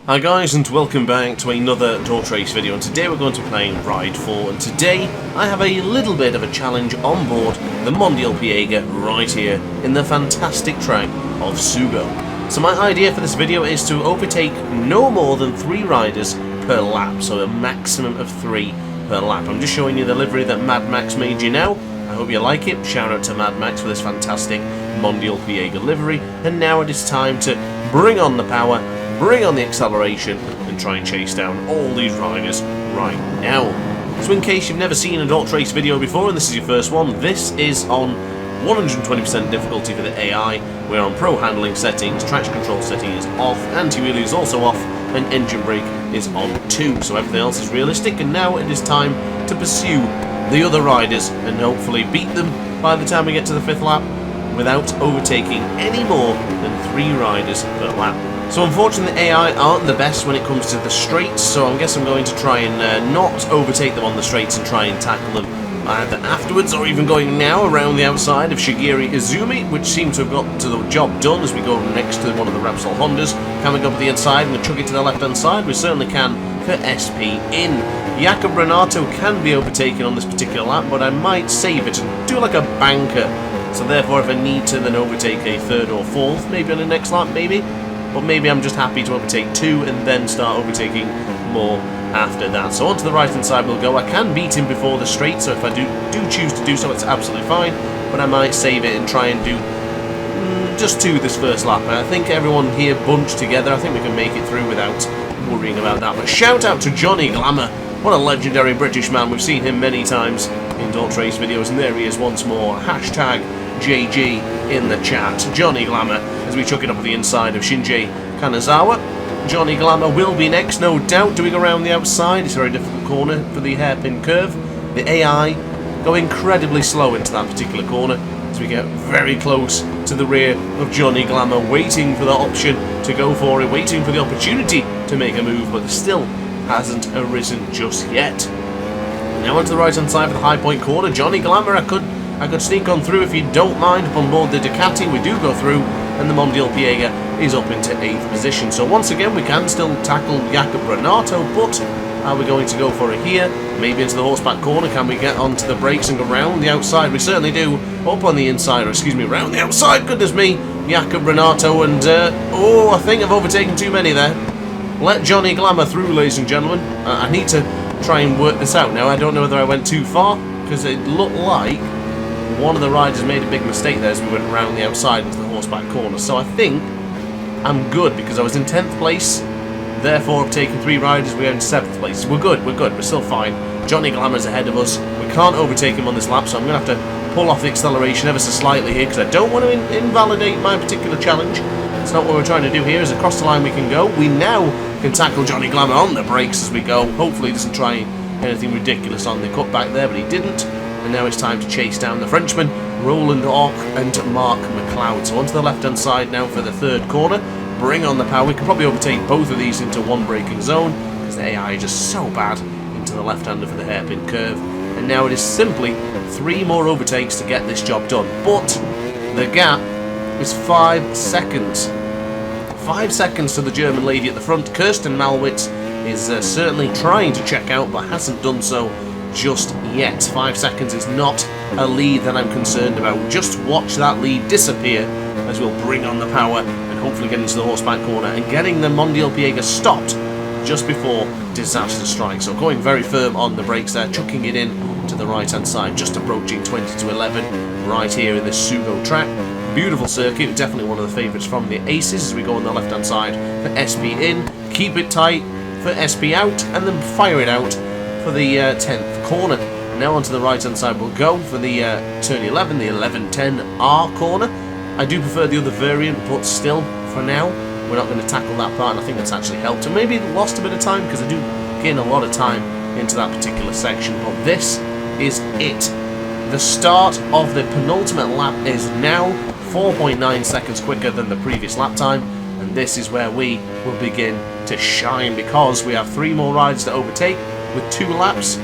Hi guys, and welcome back to another DrAce video, and today we're going to be playing Ride 4, and today I have a little bit of a challenge on board the MotoGP right here in the fantastic track of Sugo. So my idea for this video is to overtake no more than 3 riders per lap, so a maximum of 3 per lap. I'm just showing you the livery that Mad Max made you now. I hope you like it. Shout out to Mad Max for this fantastic MotoGP livery, and now it is time to bring on the power, bring on the acceleration, and try and chase down all these riders right now. So in case you've never seen a DrAce video before and this is your first one, this is on 120% difficulty for the AI. We're on pro handling settings, traction control setting is off, anti-wheelie is also off, and engine brake is on 2. So everything else is realistic, and now it is time to pursue the other riders and hopefully beat them by the time we get to the 5th lap without overtaking any more than 3 riders per lap. So unfortunately the AI aren't the best when it comes to the straights, so I guess I'm going to try and not overtake them on the straights and try and tackle them either afterwards or even going now around the outside of Shigeru Izumi, which seems to have got to the job done as we go next to one of the Repsol Hondas. Can we go up the inside and chuck it to the left hand side? We certainly can for SP in. Jakob Renato can be overtaken on this particular lap, but I might save it and do like a banker. So therefore if I need to then overtake a 3rd or 4th, maybe on the next lap maybe. But maybe I'm just happy to overtake 2 and then start overtaking more after that. So onto the right hand side we'll go. I can beat him before the straight, so if I do choose to do so, it's absolutely fine. But I might save it and try and do just 2 this first lap. And I think everyone here bunched together, I think we can make it through without worrying about that. But shout out to Johnny Glamour. What a legendary British man. We've seen him many times in DrAce videos, and there he is once more. Hashtag JG in the chat. Johnny Glamour, as we chuck it up the inside of Shinji Kanazawa. Johnny Glamour will be next, no doubt, doing around the outside. It's a very difficult corner for the hairpin curve. The AI go incredibly slow into that particular corner as we get very close to the rear of Johnny Glamour, waiting for the option to go for it, waiting for the opportunity to make a move, but there still hasn't arisen just yet. Now onto the right hand side for the high point corner. Johnny Glamour, I could sneak on through if you don't mind up on board the Ducati. We do go through, and the MotoGP is up into 8th position. So once again we can still tackle Jakob Renato, but are we going to go for it here? Maybe into the horseback corner. Can we get onto the brakes and go round the outside? We certainly do. Up on the inside, or excuse me, round the outside. Goodness me, Jakob Renato, and oh, I think I've overtaken too many there. Let Johnny Glamour through, ladies and gentlemen. I need to try and work this out now. I don't know whether I went too far, because it looked like one of the riders made a big mistake there as we went around the outside into the horseback corner. So I think I'm good, because I was in 10th place, therefore I've taken 3 riders, we're in 7th place. We're good, we're still fine. Johnny Glamour's ahead of us. We can't overtake him on this lap, so I'm going to have to pull off the acceleration ever so slightly here, because I don't want to invalidate my particular challenge. It's not what we're trying to do here. As across the line we can go. We now can tackle Johnny Glamour on the brakes as we go. Hopefully he doesn't try anything ridiculous on the cutback there, but he didn't. And now it's time to chase down the Frenchmen, Roland Ork and Mark McLeod. So onto the left-hand side now for the 3rd corner. Bring on the power. We can probably overtake both of these into one braking zone, because the AI is just so bad into the left-hander for the hairpin curve. And now it is simply 3 more overtakes to get this job done. But the gap is 5 seconds. 5 seconds to the German lady at the front. Kirsten Malwitz is certainly trying to check out, but hasn't done so just yet. 5 seconds is not a lead that I'm concerned about. Just watch that lead disappear as we'll bring on the power and hopefully get into the horseback corner and getting the MotoGP stopped just before disaster strikes. So going very firm on the brakes there, chucking it in to the right hand side, just approaching 20 to 11 right here in this Sugo track. Beautiful circuit, definitely one of the favourites from the Aces as we go on the left hand side for SP in, keep it tight for SP out, and then fire it out for the 10th corner. Now onto the right hand side we'll go for the turn 11, the 1110R corner. I do prefer the other variant, but still, for now, we're not going to tackle that part, and I think that's actually helped. And maybe lost a bit of time, because I do gain a lot of time into that particular section, but this is it. The start of the penultimate lap is now 4.9 seconds quicker than the previous lap time, and this is where we will begin to shine, because we have 3 more riders to overtake with 2 laps.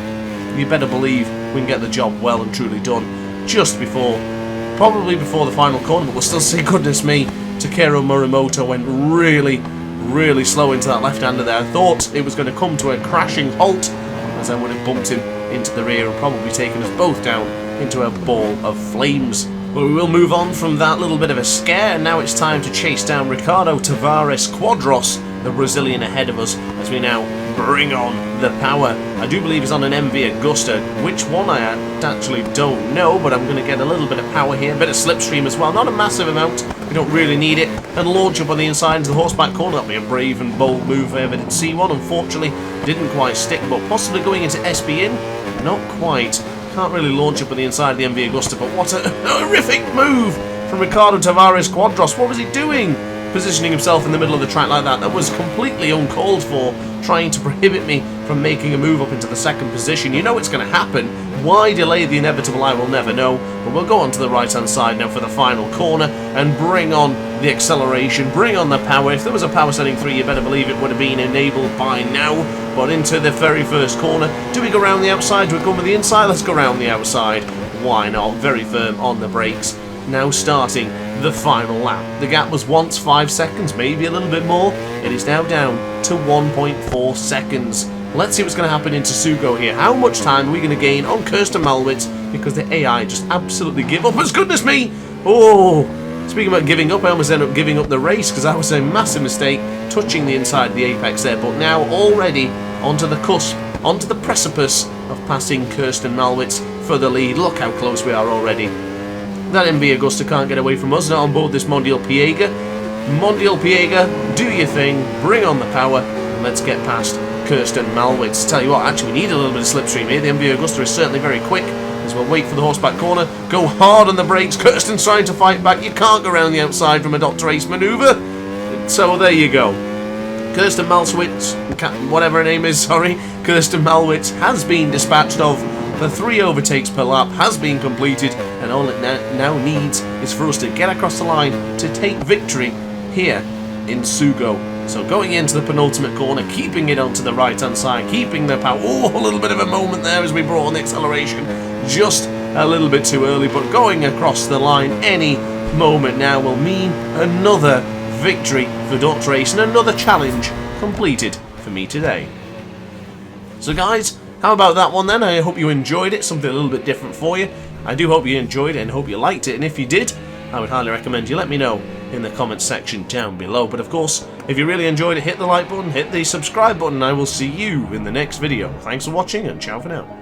You better believe we can get the job well and truly done just before, probably before the final corner, but we'll still see. Goodness me, Takeru Morimoto went really, really slow into that left-hander there. I thought it was going to come to a crashing halt, as I would have bumped him into the rear and probably taken us both down into a ball of flames. But we will move on from that little bit of a scare, and now it's time to chase down Ricardo Tavares Quadros, the Brazilian ahead of us, as we now bring on the power. I do believe he's on an MV Agusta. Which one I actually don't know, but I'm going to get a little bit of power here, a bit of slipstream as well, not a massive amount, we don't really need it, and launch up on the inside into the horseback corner. That'll be a brave and bold move if I ever did see one. Unfortunately, didn't quite stick, but possibly going into SBN, not quite. Can't really launch up on the inside of the MV Agusta, but what a horrific move from Ricardo Tavares Quadros. What was he doing? Positioning himself in the middle of the track like that. That was completely uncalled for, trying to prohibit me from making a move up into the second position. You know it's going to happen. Why delay the inevitable, I will never know. But we'll go on to the right-hand side now for the final corner and bring on the acceleration, bring on the power. If there was a power setting 3, you better believe it would have been enabled by now. But into the very first corner. Do we go around the outside? Do we go with the inside? Let's go around the outside. Why not? Very firm on the brakes. Now starting the final lap. The gap was once 5 seconds, maybe a little bit more. It is now down to 1.4 seconds. Let's see what's going to happen into Sugo here. How much time are we going to gain on Kirsten Malwitz? Because the AI just absolutely give up. As goodness me! Oh! Speaking about giving up, I almost ended up giving up the race because that was a massive mistake, touching the inside of the apex there. But now already onto the cusp, onto the precipice of passing Kirsten Malwitz for the lead. Look how close we are already. That MV Agusta can't get away from us, not on board this Mondial Piega. Mondial Piega, do your thing, bring on the power, and let's get past Kirsten Malwitz. Tell you what, actually we need a little bit of slipstream here. The MV Agusta is certainly very quick, as we'll wait for the horseback corner, go hard on the brakes. Kirsten's trying to fight back. You can't go around the outside from a DrAce manoeuvre. So there you go. Kirsten Malwitz, whatever her name is, sorry, Kirsten Malwitz has been dispatched of. The 3 overtakes per lap has been completed, and all it now needs is for us to get across the line to take victory here in Sugo. So going into the penultimate corner, keeping it onto the right-hand side, keeping the power. Oh, a little bit of a moment there as we brought on the acceleration. Just a little bit too early, but going across the line any moment now will mean another victory for DrAce and another challenge completed for me today. So guys, how about that one then? I hope you enjoyed it, something a little bit different for you. I do hope you enjoyed it and hope you liked it, and if you did, I would highly recommend you let me know in the comments section down below. But of course, if you really enjoyed it, hit the like button, hit the subscribe button, and I will see you in the next video. Thanks for watching, and ciao for now.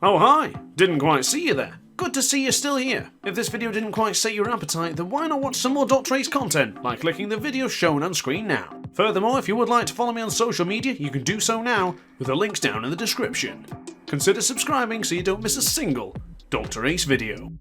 Oh hi, didn't quite see you there. Good to see you're still here. If this video didn't quite set your appetite, then why not watch some more DrAce content by clicking the video shown on screen now. Furthermore, if you would like to follow me on social media, you can do so now with the links down in the description. Consider subscribing so you don't miss a single DrAce video.